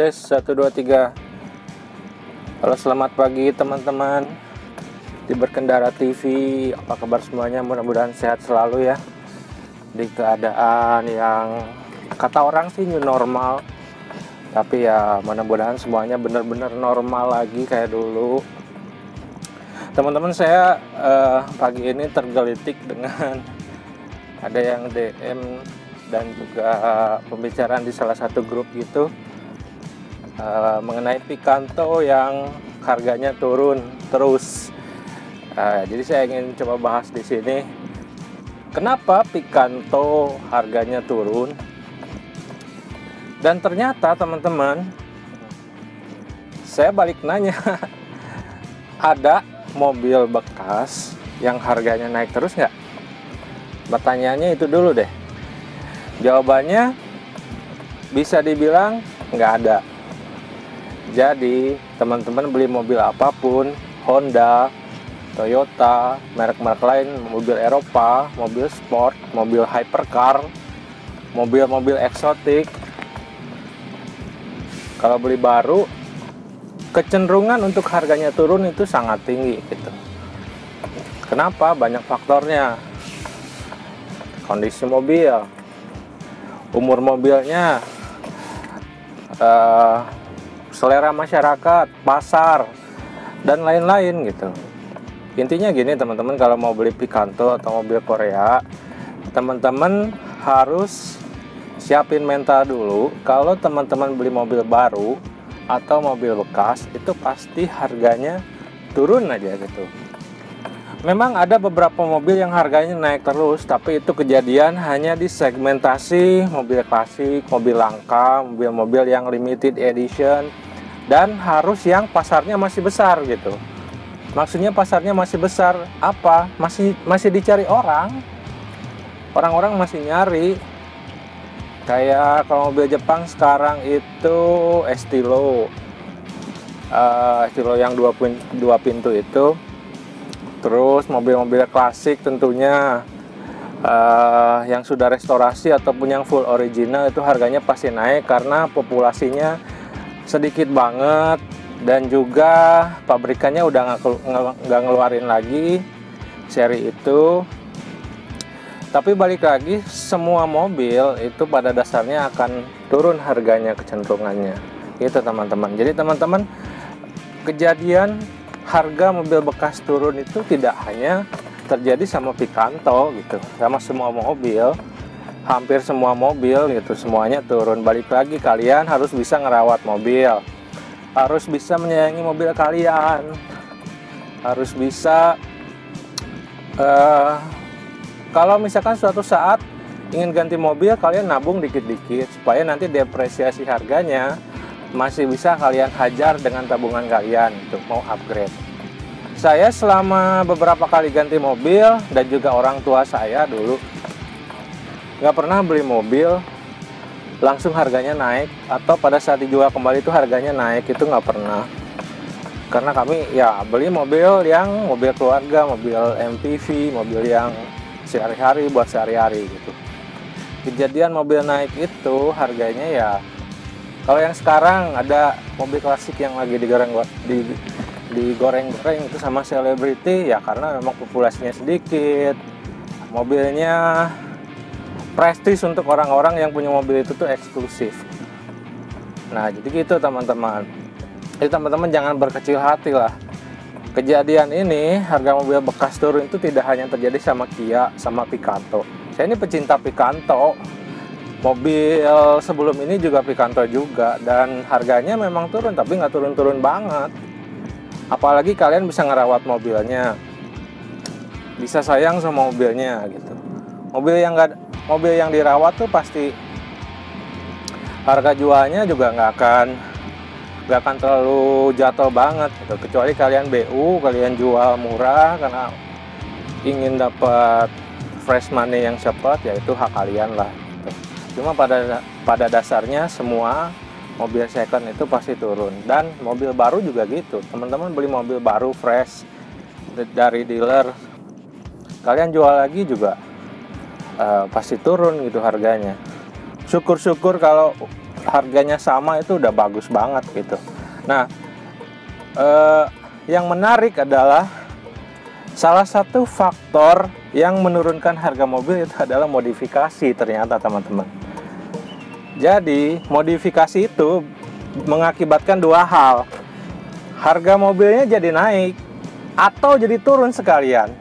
Tes 1 2 3. Halo, selamat pagi teman-teman di Berkendara TV. Apa kabar semuanya? Mudah-mudahan sehat selalu ya. Di keadaan yang kata orang sih new normal, tapi ya mudah-mudahan semuanya benar-benar normal lagi kayak dulu. Teman-teman, saya pagi ini tergelitik dengan ada yang DM dan juga pembicaraan di salah satu grup gitu mengenai Picanto yang harganya turun terus. Jadi saya ingin coba bahas di sini kenapa Picanto harganya turun. Dan ternyata teman-teman, saya balik nanya, ada mobil bekas yang harganya naik terus nggak? Pertanyaannya itu dulu deh. Jawabannya bisa dibilang nggak ada. Jadi teman-teman beli mobil apapun, Honda, Toyota, merek-merek lain, mobil Eropa, mobil sport, mobil hypercar, mobil-mobil eksotik, kalau beli baru, kecenderungan untuk harganya turun itu sangat tinggi gitu. Kenapa? Banyak faktornya. Kondisi mobil, umur mobilnya, selera masyarakat, pasar, dan lain-lain gitu. Intinya gini teman-teman, kalau mau beli Picanto atau mobil Korea, teman-teman harus siapin mental dulu. Kalau teman-teman beli mobil baru atau mobil bekas, itu pasti harganya turun aja gitu. Memang ada beberapa mobil yang harganya naik terus, tapi itu kejadian hanya di segmentasi mobil klasik, mobil langka, mobil-mobil yang limited edition, dan harus yang pasarnya masih besar gitu. Maksudnya pasarnya masih besar apa? Masih dicari orang-orang masih nyari. Kayak kalau mobil Jepang sekarang itu Estilo yang dua pintu itu. Terus mobil-mobil klasik tentunya yang sudah restorasi ataupun yang full original itu harganya pasti naik karena populasinya sedikit banget, dan juga pabrikannya udah nggak ngeluarin lagi seri itu. Tapi balik lagi, semua mobil itu pada dasarnya akan turun harganya, kecenderungannya gitu teman-teman. Jadi teman-teman, kejadian harga mobil bekas turun itu tidak hanya terjadi sama Picanto gitu, sama semua mobil, hampir semua mobil gitu, semuanya turun. Balik lagi, kalian harus bisa ngerawat mobil, harus bisa menyayangi mobil kalian, harus bisa kalau misalkan suatu saat ingin ganti mobil, kalian nabung dikit-dikit supaya nanti depresiasi harganya masih bisa kalian hajar dengan tabungan kalian untuk mau upgrade. Saya selama beberapa kali ganti mobil, dan juga orang tua saya dulu nggak pernah beli mobil langsung harganya naik, atau pada saat dijual kembali itu harganya naik, itu nggak pernah. Karena kami ya beli mobil yang mobil keluarga, mobil MPV, mobil yang sehari-hari, buat sehari-hari gitu. Kejadian mobil naik itu harganya ya, kalau yang sekarang ada mobil klasik yang lagi digoreng-goreng itu sama selebriti, ya karena memang populasinya sedikit, mobilnya prestis untuk orang-orang yang punya mobil itu tuh eksklusif. Nah jadi gitu teman-teman. Jadi teman-teman jangan berkecil hati lah. Kejadian ini harga mobil bekas turun itu tidak hanya terjadi sama Kia, sama Picanto. Saya ini pecinta Picanto. Mobil sebelum ini juga Picanto juga, dan harganya memang turun, tapi nggak turun-turun banget. Apalagi kalian bisa ngerawat mobilnya, bisa sayang sama mobilnya gitu. Mobil yang dirawat tuh pasti harga jualnya juga nggak akan terlalu jatuh banget gitu. Kecuali kalian BU, kalian jual murah karena ingin dapat fresh money yang cepat, yaitu hak kalian lah. Cuma pada dasarnya semua mobil second itu pasti turun, dan mobil baru juga gitu. Teman-teman beli mobil baru fresh dari dealer, kalian jual lagi juga pasti turun gitu harganya. Syukur-syukur kalau harganya sama itu udah bagus banget gitu. Nah, yang menarik adalah salah satu faktor yang menurunkan harga mobil itu adalah modifikasi ternyata teman-teman. Jadi modifikasi itu mengakibatkan dua hal. Harga mobilnya jadi naik atau jadi turun sekalian.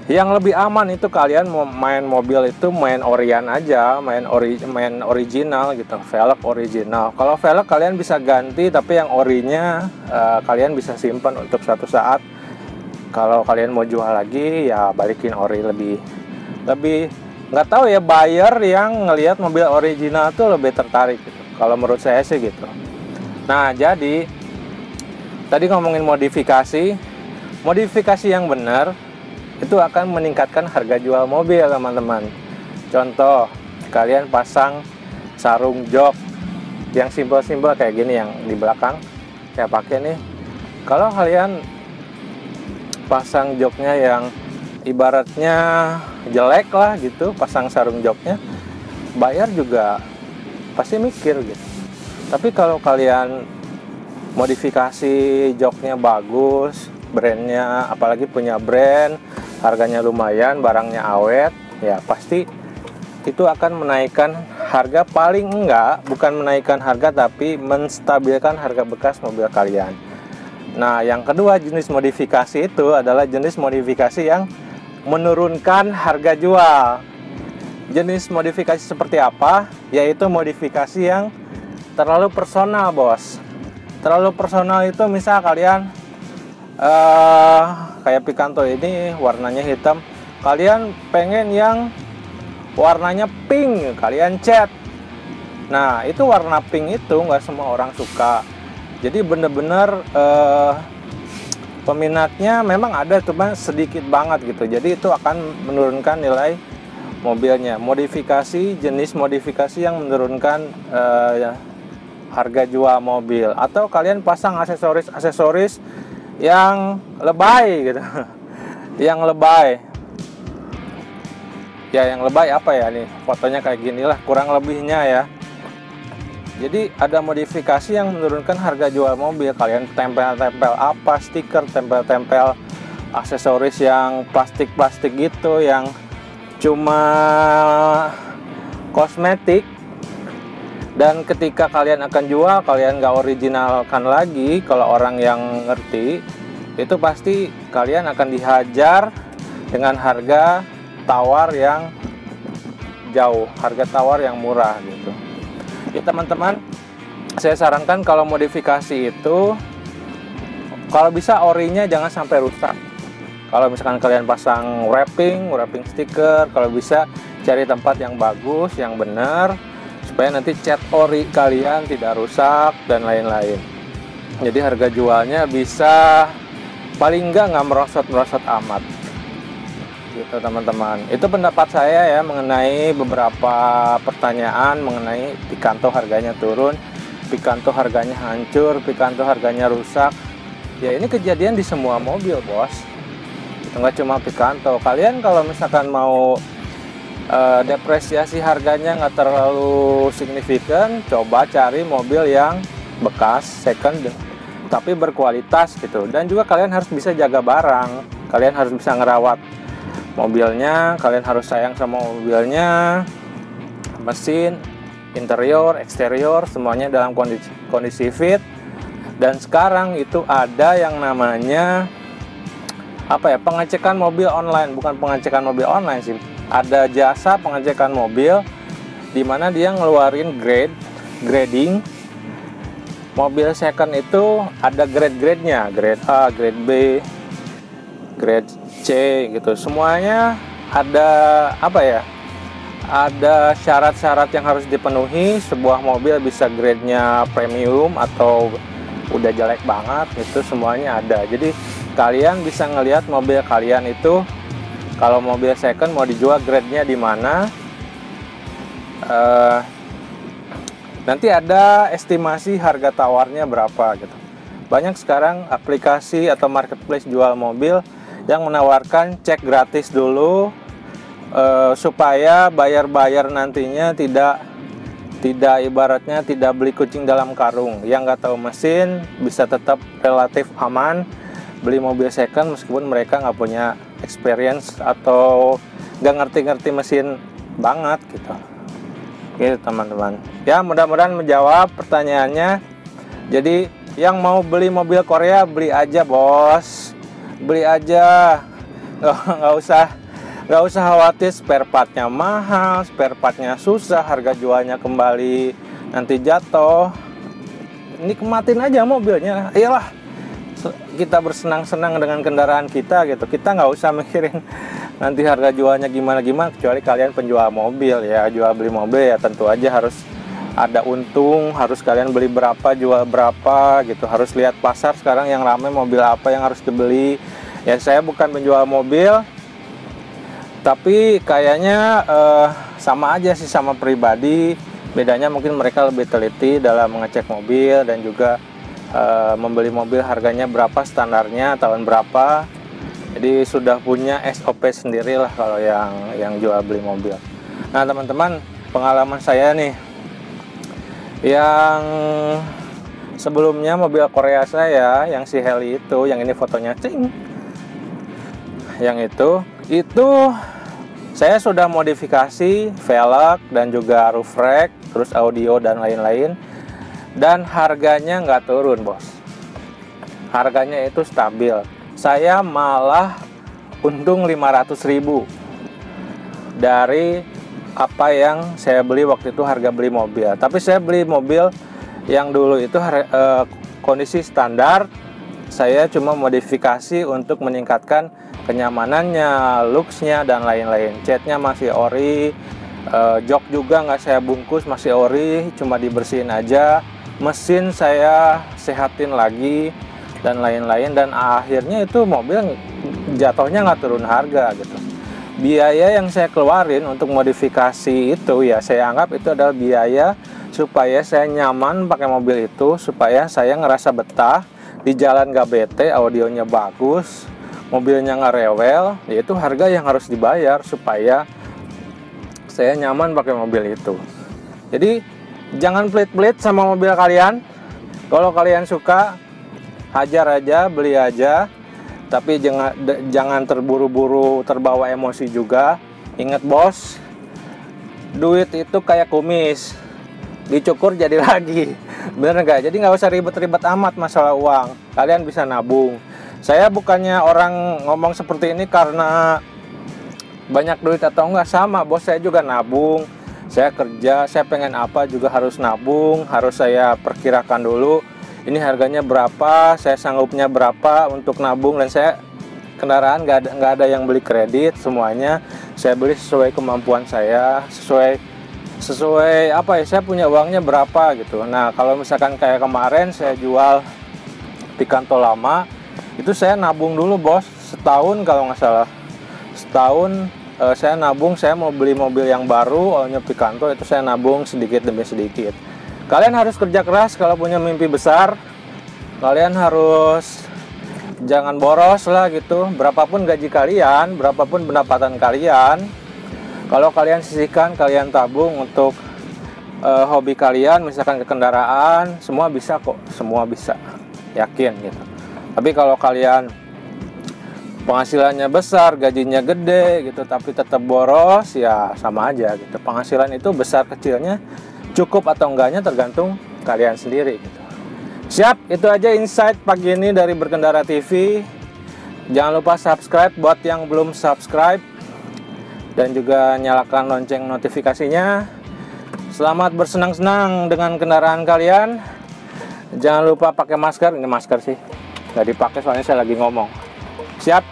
Yang lebih aman itu kalian mau main mobil itu main orian aja, main original gitu, velg original. Kalau velg kalian bisa ganti, tapi yang orinya kalian bisa simpan untuk suatu saat. Kalau kalian mau jual lagi ya balikin ori lebih nggak tahu ya, buyer yang ngelihat mobil original tuh lebih tertarik gitu. Kalau menurut saya sih gitu. Nah, jadi tadi ngomongin modifikasi yang benar itu akan meningkatkan harga jual mobil, teman-teman. Contoh, kalian pasang sarung jok yang simpel-simpel kayak gini yang di belakang saya pakai nih. Kalau kalian pasang joknya yang ibaratnya jelek lah gitu, pasang sarung joknya, buyer juga pasti mikir gitu. Tapi kalau kalian modifikasi joknya bagus, brandnya apalagi punya brand, harganya lumayan, barangnya awet, ya pasti itu akan menaikkan harga, paling enggak bukan menaikkan harga tapi menstabilkan harga bekas mobil kalian. Nah, yang kedua jenis modifikasi itu adalah jenis modifikasi yang menurunkan harga jual. Jenis modifikasi seperti apa? Yaitu modifikasi yang terlalu personal, bos. Terlalu personal itu misal kalian kayak Picanto ini warnanya hitam, kalian pengen yang warnanya pink, kalian cat. Nah, itu warna pink itu nggak semua orang suka. Jadi bener-bener peminatnya memang ada, cuma sedikit banget gitu. Jadi itu akan menurunkan nilai mobilnya. Jenis modifikasi yang menurunkan harga jual mobil. Atau kalian pasang aksesoris yang lebay gitu. Yang lebay. Ya, yang lebay apa ya nih? Fotonya kayak ginilah kurang lebihnya ya. Jadi ada modifikasi yang menurunkan harga jual mobil. Kalian tempel-tempel apa, stiker, tempel-tempel aksesoris yang plastik-plastik gitu, yang cuma kosmetik. Dan ketika kalian akan jual, kalian nggak originalkan lagi. Kalau orang yang ngerti, itu pasti kalian akan dihajar dengan harga tawar yang jauh, harga tawar yang murah gitu. Ya teman-teman, saya sarankan kalau modifikasi itu kalau bisa orinya jangan sampai rusak. Kalau misalkan kalian pasang wrapping stiker, kalau bisa cari tempat yang bagus, yang benar, supaya nanti cat ori kalian tidak rusak dan lain-lain. Jadi harga jualnya bisa paling nggak merosot-merosot amat gitu teman-teman. Itu pendapat saya ya mengenai beberapa pertanyaan mengenai Picanto harganya turun, Picanto harganya hancur, Picanto harganya rusak. Ya ini kejadian di semua mobil, bos. Itu nggak cuma Picanto. Kalian kalau misalkan mau depresiasi harganya nggak terlalu signifikan, coba cari mobil yang bekas, second, tapi berkualitas gitu. Dan juga kalian harus bisa jaga barang, kalian harus bisa ngerawat mobilnya, kalian harus sayang sama mobilnya, mesin, interior, eksterior, semuanya dalam kondisi fit. Dan sekarang itu ada yang namanya pengecekan mobil online, bukan pengecekan mobil online sih. Ada jasa pengecekan mobil di mana dia ngeluarin grading. Mobil second itu ada grade-nya, grade A, grade B, grade C gitu. Semuanya ada ada syarat-syarat yang harus dipenuhi. Sebuah mobil bisa grade-nya premium atau udah jelek banget, itu semuanya ada. Jadi kalian bisa ngelihat mobil kalian itu kalau mobil second mau dijual grade-nya di mana. Nanti ada estimasi harga tawarnya berapa gitu. Banyak sekarang aplikasi atau marketplace jual mobil yang menawarkan cek gratis dulu supaya buyer-buyer nantinya tidak tidak, ibaratnya tidak beli kucing dalam karung. Yang nggak tahu mesin bisa tetap relatif aman beli mobil second meskipun mereka nggak punya experience atau nggak ngerti-ngerti mesin banget gitu. Gitu teman-teman. Ya, mudah-mudahan menjawab pertanyaannya. Jadi yang mau beli mobil Korea, beli aja bos, beli aja, nggak usah khawatir spare partnya mahal, spare partnya susah, harga jualnya kembali nanti jatuh. Nikmatin aja mobilnya, iyalah, kita bersenang-senang dengan kendaraan kita gitu. Kita nggak usah mikirin nanti harga jualnya gimana, kecuali kalian penjual mobil ya, jual beli mobil ya tentu aja harus ada untung, harus kalian beli berapa, jual berapa gitu. Harus lihat pasar sekarang yang ramai mobil apa yang harus dibeli. Ya, saya bukan penjual mobil, tapi kayaknya sama aja sih, sama pribadi. Bedanya mungkin mereka lebih teliti dalam mengecek mobil dan juga membeli mobil harganya berapa, standarnya tahun berapa. Jadi sudah punya SOP sendiri lah kalau yang jual beli mobil. Nah teman-teman, pengalaman saya nih, yang sebelumnya mobil Korea saya yang si Heli itu, yang ini fotonya cing, yang itu saya sudah modifikasi velg dan juga roof rack, terus audio dan lain-lain, dan harganya nggak turun bos, harganya itu stabil. Saya malah untung 500.000 dari apa yang saya beli waktu itu, harga beli mobil. Tapi saya beli mobil yang dulu itu kondisi standar, saya cuma modifikasi untuk meningkatkan kenyamanannya, looksnya dan lain-lain. Catnya masih ori, jok juga nggak saya bungkus, masih ori, cuma dibersihin aja. Mesin saya sehatin lagi dan lain-lain, dan akhirnya itu mobil jatuhnya nggak turun harga gitu. Biaya yang saya keluarin untuk modifikasi itu ya saya anggap itu adalah biaya supaya saya nyaman pakai mobil itu, supaya saya ngerasa betah di jalan, gak bete, audionya bagus, mobilnya nggak rewel. Yaitu harga yang harus dibayar supaya saya nyaman pakai mobil itu. Jadi jangan pelit-pelit sama mobil kalian. Kalau kalian suka, hajar aja, beli aja. Tapi jangan terburu-buru, terbawa emosi juga. Ingat bos, duit itu kayak kumis, dicukur jadi lagi. Bener nggak? Jadi nggak usah ribet-ribet amat masalah uang. Kalian bisa nabung. Saya bukannya orang ngomong seperti ini karena banyak duit atau enggak, sama bos, saya juga nabung. Saya kerja, saya pengen apa juga harus nabung, harus saya perkirakan dulu. Ini harganya berapa, saya sanggupnya berapa untuk nabung, dan saya kendaraan nggak ada yang beli kredit, semuanya saya beli sesuai kemampuan saya, sesuai apa ya, saya punya uangnya berapa gitu. Nah kalau misalkan kayak kemarin saya jual Picanto lama, itu saya nabung dulu bos, setahun kalau nggak salah, setahun saya nabung. Saya mau beli mobil yang baru, awalnya Picanto, itu saya nabung sedikit demi sedikit. Kalian harus kerja keras kalau punya mimpi besar. Kalian harus jangan boros lah gitu. Berapapun gaji kalian, berapapun pendapatan kalian, kalau kalian sisihkan, kalian tabung untuk hobi kalian, misalkan ke kendaraan, semua bisa kok, semua bisa, yakin gitu. Tapi kalau kalian penghasilannya besar, gajinya gede gitu, tapi tetap boros, ya sama aja gitu. Penghasilan itu besar kecilnya, cukup atau enggaknya tergantung kalian sendiri gitu. Siap, itu aja insight pagi ini dari Berkendara TV. Jangan lupa subscribe buat yang belum subscribe, dan juga nyalakan lonceng notifikasinya. Selamat bersenang-senang dengan kendaraan kalian. Jangan lupa pakai masker. Ini masker sih nggak dipakai soalnya saya lagi ngomong. Siap,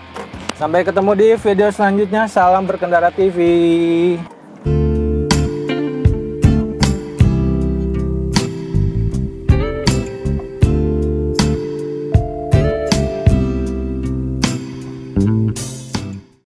sampai ketemu di video selanjutnya. Salam Berkendara TV.